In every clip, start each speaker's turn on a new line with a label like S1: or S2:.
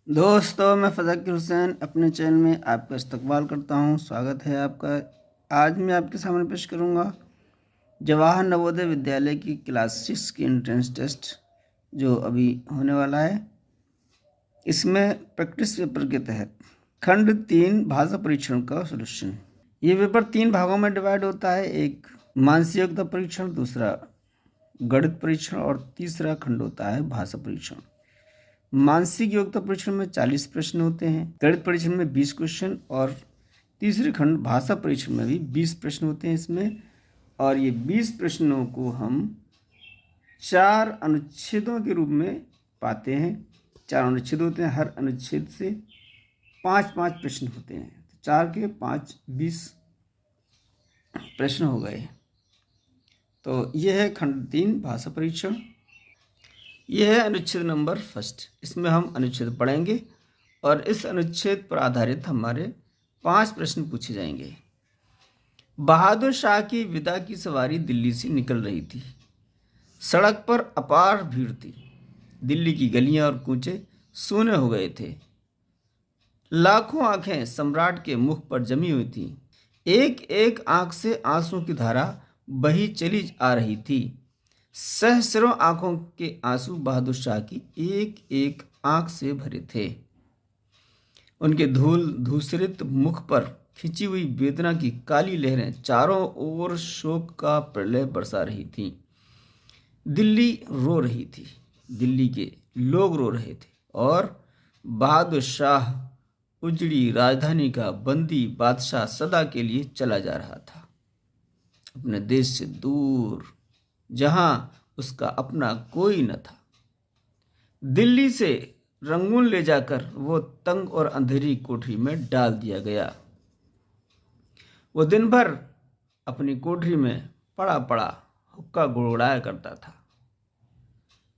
S1: दोस्तों, मैं फ़ज़ाकिर हुसैन अपने चैनल में आपका इस्तकबाल करता हूं। स्वागत है आपका। आज मैं आपके सामने पेश करूंगा जवाहर नवोदय विद्यालय की क्लास 6 की एंट्रेंस टेस्ट जो अभी होने वाला है। इसमें प्रैक्टिस पेपर के तहत खंड 3 भाषा परीक्षण का सॉल्यूशन। ये पेपर 3 भागों में डिवाइड होता है। एक मानसिक योग्यता परीक्षण, दूसरा गणित परीक्षण और तीसरा खंड होता है भाषा परीक्षण। मानसिक योग्यता परीक्षण में 40 प्रश्न होते हैं, गणित परीक्षण में 20 क्वेश्चन और तीसरे खंड भाषा परीक्षण में भी 20 प्रश्न होते हैं इसमें। और ये 20 प्रश्नों को हम 4 अनुच्छेदों के रूप में पाते हैं। 4 अनुच्छेद होते हैं, हर अनुच्छेद से 5-5 प्रश्न होते हैं। तो 4 के 5 20 प्रश्न हो गए। तो यह है खंड 3 भाषा परीक्षण। यह है अनुच्छेद नंबर 1। इसमें हम अनुच्छेद पढ़ेंगे और इस अनुच्छेद पर आधारित हमारे 5 प्रश्न पूछे जाएंगे। बहादुर शाह की विदा की सवारी दिल्ली से निकल रही थी। सड़क पर अपार भीड़ थी। दिल्ली की गलियां और कूचे सूने हो गए थे। लाखों आंखें सम्राट के मुख पर जमी हुई थीं। एक एक आंख से आंसू की धारा बही चली आ रही थी। सहस्रों आंखों के आंसू बहादुर शाह की एक एक आंख से भरे थे। उनके धूल धूसरित मुख पर खिंची हुई वेदना की काली लहरें चारों ओर शोक का प्रलय बरसा रही थीं। दिल्ली रो रही थी, दिल्ली के लोग रो रहे थे और बहादुर शाह उजड़ी राजधानी का बंदी बादशाह सदा के लिए चला जा रहा था, अपने देश से दूर, जहां उसका अपना कोई न था। दिल्ली से रंगून ले जाकर वो तंग और अंधेरी कोठरी में डाल दिया गया। वो दिन भर अपनी कोठरी में पड़ा पड़ा हुक्का गुड़गुड़ाया करता था।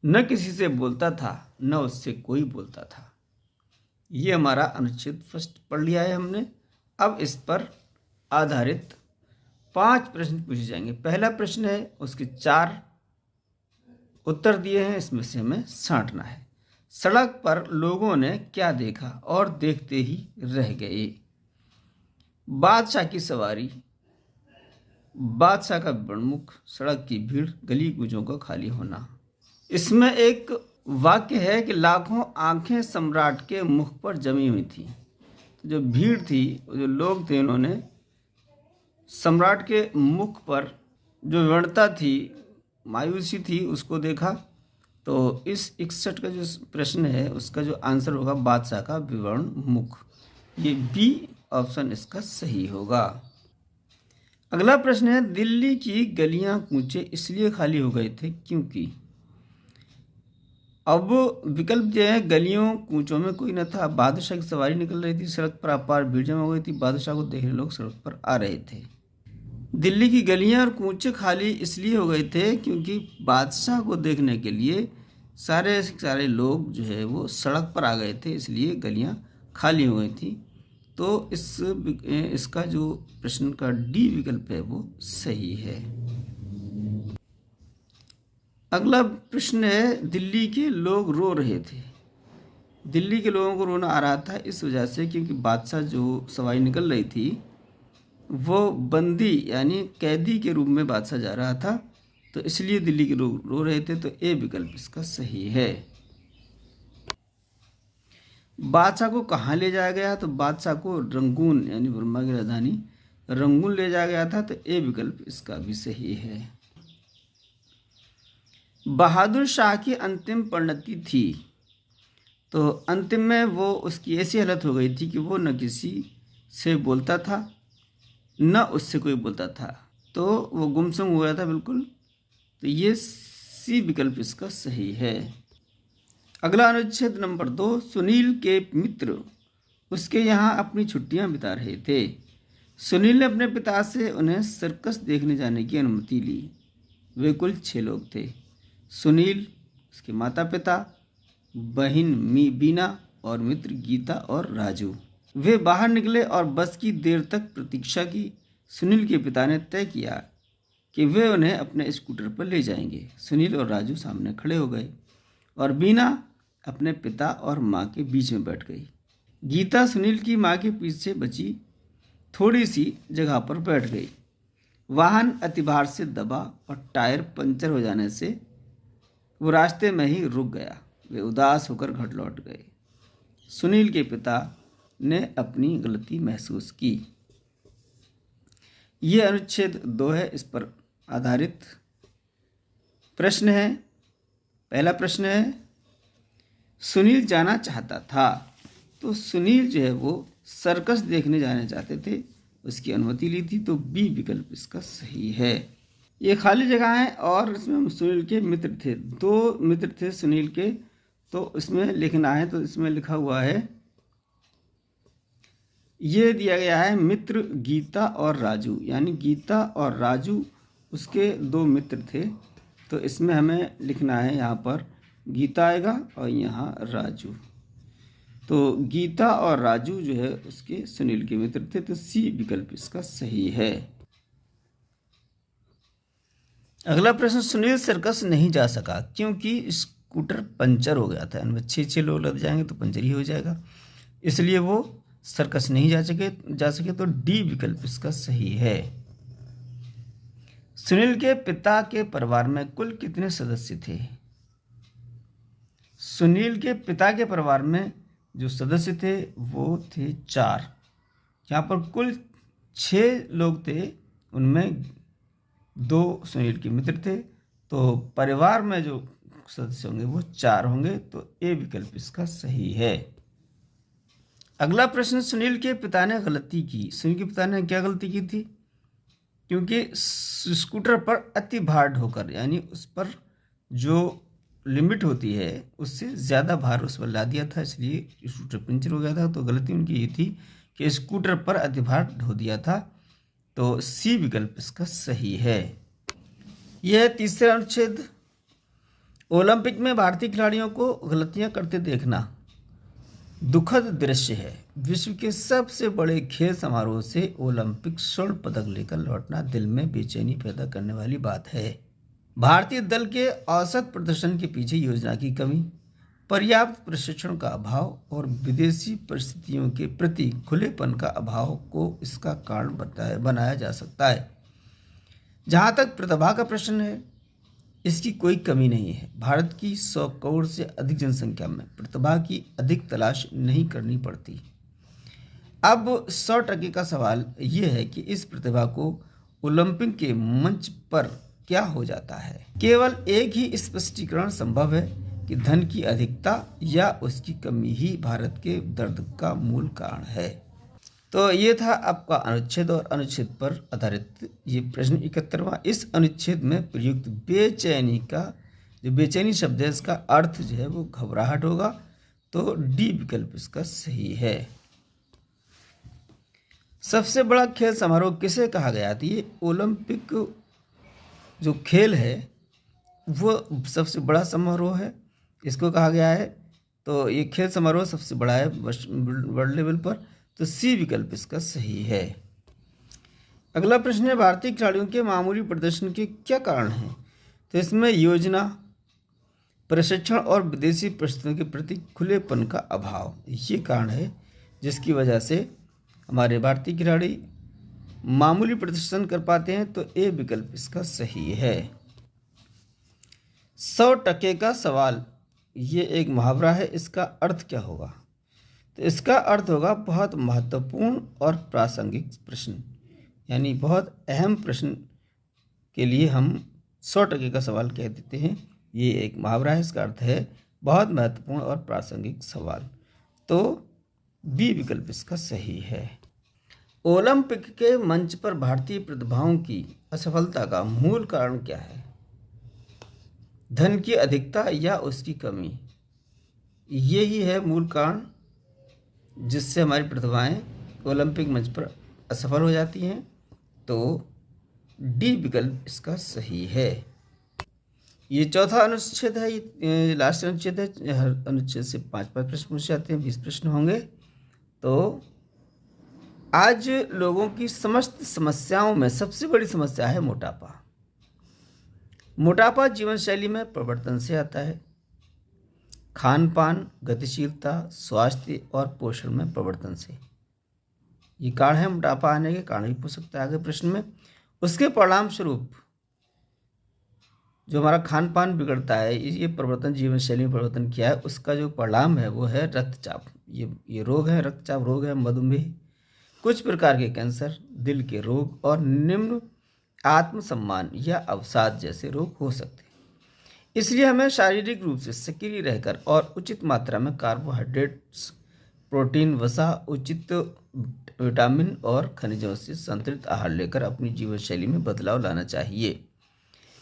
S1: न किसी से बोलता था, न उससे कोई बोलता था। ये हमारा अनुच्छेद 1 पढ़ लिया है हमने। अब इस पर आधारित 5 प्रश्न पूछे जाएंगे। पहला प्रश्न है, उसके 4 उत्तर दिए हैं, इसमें से हमें छांटना है। सड़क पर लोगों ने क्या देखा और देखते ही रह गए। बादशाह की सवारी, बादशाह का विवरणमुख, सड़क की भीड़, गली कूचों का खाली होना। इसमें एक वाक्य है कि लाखों आंखें सम्राट के मुख पर जमी हुई थी। तो जो भीड़ थी, जो लोग थे, उन्होंने सम्राट के मुख पर जो विवरणता थी, मायूसी थी, उसको देखा। तो इस 61 का जो प्रश्न है उसका जो आंसर होगा बादशाह का विवरण मुख। ये बी ऑप्शन इसका सही होगा। अगला प्रश्न है, दिल्ली की गलियां कूचे इसलिए खाली हो गए थे क्योंकि। अब विकल्प जो है, गलियों कूचों में कोई न था, बादशाह की सवारी निकल रही थी, सड़क पर अपार भीड़ जमा हो गई थी, बादशाह को देखने लोग सड़क पर आ रहे थे। दिल्ली की गलियां और कूचे खाली इसलिए हो गए थे क्योंकि बादशाह को देखने के लिए सारे लोग जो है वो सड़क पर आ गए थे, इसलिए गलियां खाली हो गई थी। तो इसका जो प्रश्न का डी विकल्प है वो सही है। अगला प्रश्न है, दिल्ली के लोग रो रहे थे। दिल्ली के लोगों को रोना आ रहा था इस वजह से क्योंकि बादशाह जो सवारी निकल रही थी वो बंदी यानी कैदी के रूप में बादशाह जा रहा था, तो इसलिए दिल्ली के लोग रो रहे थे। तो ए विकल्प इसका सही है। बादशाह को कहाँ ले जाया गया? तो बादशाह को रंगून यानी बर्मा की राजधानी रंगून ले जाया गया था। तो ए विकल्प इसका भी सही है। बहादुर शाह की अंतिम परिणति थी। तो अंतिम में वो उसकी ऐसी हालत हो गई थी कि वो न किसी से बोलता था, न उससे कोई बोलता था, तो वो गुमसुम हो गया था बिल्कुल। तो ये सी विकल्प इसका सही है। अगला अनुच्छेद नंबर 2, सुनील के मित्र उसके यहाँ अपनी छुट्टियां बिता रहे थे। सुनील ने अपने पिता से उन्हें सर्कस देखने जाने की अनुमति ली। वे कुल 6 लोग थे। सुनील, उसके माता पिता, बहन बीना और मित्र गीता और राजू। वे बाहर निकले और बस की देर तक प्रतीक्षा की। सुनील के पिता ने तय किया कि वे उन्हें अपने स्कूटर पर ले जाएंगे। सुनील और राजू सामने खड़े हो गए और बीना अपने पिता और माँ के बीच में बैठ गई। गीता सुनील की माँ के पीछे बची थोड़ी सी जगह पर बैठ गई। वाहन अतिभार से दबा और टायर पंचर हो जाने से वो रास्ते में ही रुक गया। वे उदास होकर घर लौट गए। सुनील के पिता ने अपनी गलती महसूस की। ये अनुच्छेद 2 है, इस पर आधारित प्रश्न है। पहला प्रश्न है, सुनील जाना चाहता था। तो सुनील जो है वो सर्कस देखने जाने चाहते थे, उसकी अनुमति ली थी, तो बी विकल्प इसका सही है। ये खाली जगह है और इसमें सुनील के मित्र थे, 2 मित्र थे सुनील के, तो इसमें लिखना है। तो इसमें लिखा हुआ है, ये दिया गया है मित्र गीता और राजू, यानी गीता और राजू उसके 2 मित्र थे। तो इसमें हमें लिखना है, यहाँ पर गीता आएगा और यहाँ राजू। तो गीता और राजू जो है उसके सुनील के मित्र थे, तो सी विकल्प इसका सही है। अगला प्रश्न, सुनील सर्कस नहीं जा सका क्योंकि स्कूटर पंचर हो गया था। इनमें 6 लोग लग जाएंगे तो पंचर ही हो जाएगा, इसलिए वो सर्कस नहीं जा सके। तो डी विकल्प इसका सही है। सुनील के पिता के परिवार में कुल कितने सदस्य थे? सुनील के पिता के परिवार में जो सदस्य थे वो थे 4। यहाँ पर कुल 6 लोग थे, उनमें 2 सुनील के मित्र थे, तो परिवार में जो सदस्य होंगे वो 4 होंगे। तो ए विकल्प इसका सही है। अगला प्रश्न, सुनील के पिता ने गलती की। सुनील के पिता ने क्या गलती की थी? क्योंकि स्कूटर पर अति भार ढोकर, यानी उस पर जो लिमिट होती है उससे ज़्यादा भार उस पर ला दिया था, इसलिए स्कूटर पंचर हो गया था। तो गलती उनकी ये थी कि स्कूटर पर अति भार ढो दिया था। तो सी विकल्प इसका सही है। यह तीसरा अनुच्छेद, ओलंपिक में भारतीय खिलाड़ियों को गलतियां करते देखना दुखद दृश्य है। विश्व के सबसे बड़े खेल समारोह से ओलंपिक स्वर्ण पदक लेकर लौटना दिल में बेचैनी पैदा करने वाली बात है। भारतीय दल के औसत प्रदर्शन के पीछे योजना की कमी, पर्याप्त प्रशिक्षण का अभाव और विदेशी परिस्थितियों के प्रति खुलेपन का अभाव को इसका कारण बनाया जा सकता है। जहाँ तक प्रतिभा का प्रश्न है, इसकी कोई कमी नहीं है। भारत की 100 करोड़ से अधिक जनसंख्या में प्रतिभा की अधिक तलाश नहीं करनी पड़ती। अब 100% का सवाल यह है कि इस प्रतिभा को ओलंपिक के मंच पर क्या हो जाता है। केवल एक ही स्पष्टीकरण संभव है कि धन की अधिकता या उसकी कमी ही भारत के दर्द का मूल कारण है। तो ये था आपका अनुच्छेद और अनुच्छेद पर आधारित ये प्रश्न 71वां। इस अनुच्छेद में प्रयुक्त बेचैनी का जो बेचैनी शब्द है, इसका अर्थ जो है वो घबराहट होगा। तो डी विकल्प इसका सही है। सबसे बड़ा खेल समारोह किसे कहा गया था? ये ओलंपिक जो खेल है वो सबसे बड़ा समारोह है, इसको कहा गया है। तो ये खेल समारोह सबसे बड़ा है वर्ल्ड लेवल पर। तो सी विकल्प इसका सही है। अगला प्रश्न है, भारतीय खिलाड़ियों के मामूली प्रदर्शन के क्या कारण हैं? तो इसमें योजना, प्रशिक्षण और विदेशी परिस्थितियों के प्रति खुलेपन का अभाव, ये कारण है जिसकी वजह से हमारे भारतीय खिलाड़ी मामूली प्रदर्शन कर पाते हैं। तो ए विकल्प इसका सही है। 100% का सवाल, ये एक मुहावरा है, इसका अर्थ क्या होगा? तो इसका अर्थ होगा बहुत महत्वपूर्ण और प्रासंगिक प्रश्न, यानी बहुत अहम प्रश्न के लिए हम 100% का सवाल कह देते हैं। ये एक मुहावरा है, इसका अर्थ है बहुत महत्वपूर्ण और प्रासंगिक सवाल। तो बी विकल्प इसका सही है। ओलंपिक के मंच पर भारतीय प्रतिभाओं की असफलता का मूल कारण क्या है? धन की अधिकता या उसकी कमी, यही है मूल कारण जिससे हमारी प्रतिभाएं ओलंपिक मंच पर असफल हो जाती हैं। तो डी विकल्प इसका सही है। ये चौथा अनुच्छेद है, ये लास्ट अनुच्छेद है। हर अनुच्छेद से 5-5 प्रश्न पूछे जाते हैं, 20 प्रश्न होंगे। तो आज लोगों की समस्त समस्याओं में सबसे बड़ी समस्या है मोटापा। मोटापा जीवन शैली में परिवर्तन से आता है। खान पान, गतिशीलता, स्वास्थ्य और पोषण में प्रवर्तन से। ये कारण है मोटापा आने के कारण भी पूछ सकता है आगे प्रश्न में। उसके परिणाम स्वरूप जो हमारा खान पान बिगड़ता है, ये परिवर्तन जीवन शैली में परिवर्तन किया है, उसका जो परिणाम है वो है रक्तचाप। ये रोग है, रक्तचाप रोग है, मधुमेह, कुछ प्रकार के कैंसर, दिल के रोग और निम्न आत्मसम्मान या अवसाद जैसे रोग हो सकते हैं। इसलिए हमें शारीरिक रूप से सक्रिय रहकर और उचित मात्रा में कार्बोहाइड्रेट्स, प्रोटीन, वसा, उचित विटामिन और खनिजों से संतुलित आहार लेकर अपनी जीवन शैली में बदलाव लाना चाहिए।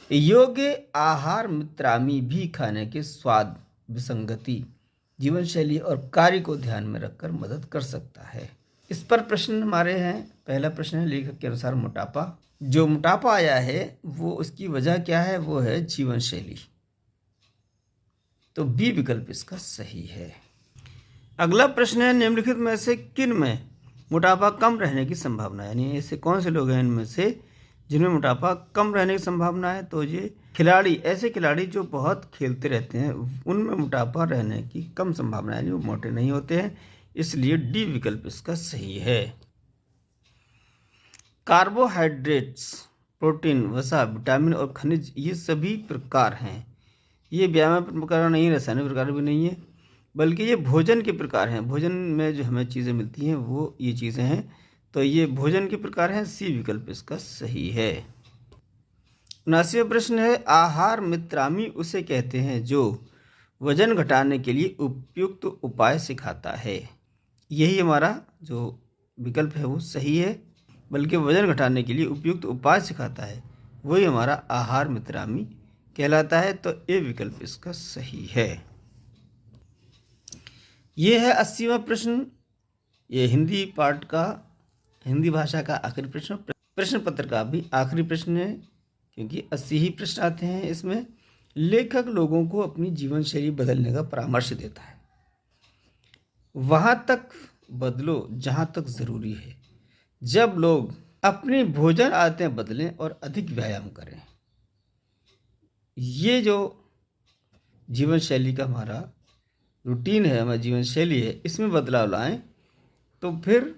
S1: योग्य आहार मित्रामी भी खाने के स्वाद, विसंगति, जीवन शैली और कार्य को ध्यान में रखकर मदद कर सकता है। इस पर प्रश्न हमारे हैं। पहला प्रश्न है लेखक के अनुसार मोटापा, जो मोटापा आया है वो उसकी वजह क्या है? वो है जीवन शैली। तो बी विकल्प इसका सही है। अगला प्रश्न है निम्नलिखित में से किन में मोटापा कम रहने की संभावना है? यानी ऐसे कौन से लोग हैं इनमें से जिनमें मोटापा कम रहने की संभावना है? तो ये खिलाड़ी, ऐसे खिलाड़ी जो बहुत खेलते रहते हैं, उनमें मोटापा रहने की कम संभावना है, यानी वो मोटे नहीं होते हैं। इसलिए डी विकल्प इसका सही है। कार्बोहाइड्रेट्स, प्रोटीन, वसा, विटामिन और खनिज ये सभी प्रकार हैं। ये व्यायाम प्रकार नहीं, रासायनिक प्रकार भी नहीं है, बल्कि ये भोजन के प्रकार हैं। भोजन में जो हमें चीज़ें मिलती हैं वो ये चीज़ें हैं, तो ये भोजन के प्रकार हैं। सी विकल्प इसका सही है। 79वां प्रश्न है आहार मित्रामी उसे कहते हैं जो वजन घटाने के लिए उपयुक्त उपाय सिखाता है। यही हमारा जो विकल्प है वो सही है, बल्कि वजन घटाने के लिए उपयुक्त उपाय सिखाता है, वही हमारा आहार मित्रामी कहलाता है। तो ए विकल्प इसका सही है। ये है 80वां प्रश्न। ये हिंदी पार्ट का, हिंदी भाषा का आखिरी प्रश्न, प्रश्न पत्र का भी आखिरी प्रश्न है, क्योंकि 80 ही प्रश्न आते हैं इसमें। लेखक लोगों को अपनी जीवन शैली बदलने का परामर्श देता है। वहाँ तक बदलो जहाँ तक ज़रूरी है। जब लोग अपनी भोजन आदतें बदलें और अधिक व्यायाम करें। ये जो जीवन शैली का हमारा रूटीन है, हमारी जीवन शैली है, इसमें बदलाव लाएं तो फिर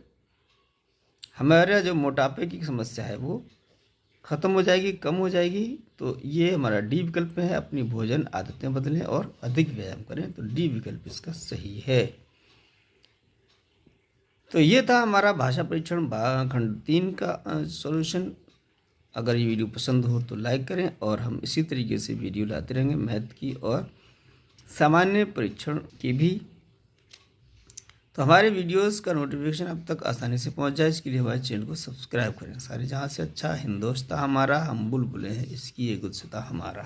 S1: हमारा जो मोटापे की समस्या है वो ख़त्म हो जाएगी, कम हो जाएगी। तो ये हमारा डी विकल्प है, अपनी भोजन आदतें बदलें और अधिक व्यायाम करें। तो डी विकल्प इसका सही है। तो ये था हमारा भाषा परीक्षण खंड 3 का सॉल्यूशन। अगर ये वीडियो पसंद हो तो लाइक करें, और हम इसी तरीके से वीडियो लाते रहेंगे मैथ की और सामान्य परीक्षण की भी। तो हमारे वीडियोस का नोटिफिकेशन अब तक आसानी से पहुंच जाए, इसके लिए हमारे चैनल को सब्सक्राइब करें। सारे जहां से अच्छा हिंदोस्तां हमारा, हम बुलबुलें हैं इसकी ये गुलसिता हमारा।